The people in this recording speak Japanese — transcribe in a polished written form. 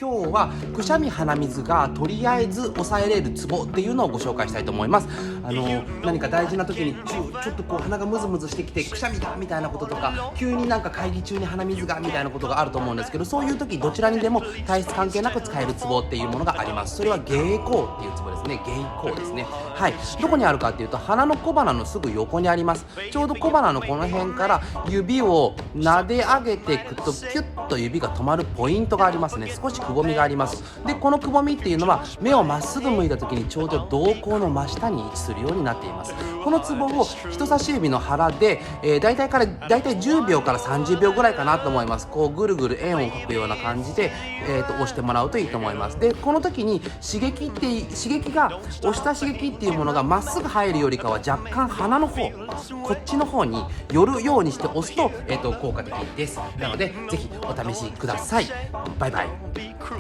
今日はくしゃみ鼻水がとりあえず抑えれるツボっていうのをご紹介したいと思います。何か大事な時にちょっとこう鼻がムズムズしてきてくしゃみだみたいなこととか、急になんか会議中に鼻水がみたいなことがあると思うんですけど、そういう時どちらにでも体質関係なく使えるツボっていうものがあります。それは芸口っていうツボですね。芸口ですね。はい。どこにあるかっていうと、鼻の小鼻のすぐ横にあります。ちょうど小鼻のこの辺から指を撫で上げていくとキュッと指が止まるポイントがありますね。少しくぼみがあります。でこのくぼみっていうのは目をまっすぐ向いた時にちょうど瞳孔の真下に位置するようになっています。このツボを人差し指の腹で、だいたい10秒から30秒ぐらいかなと思います。こうぐるぐる円を描くような感じで、押してもらうといいと思います。でこの時に刺激が押した刺激っていうものがまっすぐ入るよりかは若干鼻の方、こっちの方に寄るようにして押すと、効果的です。なのでぜひお試しください。バイバイ。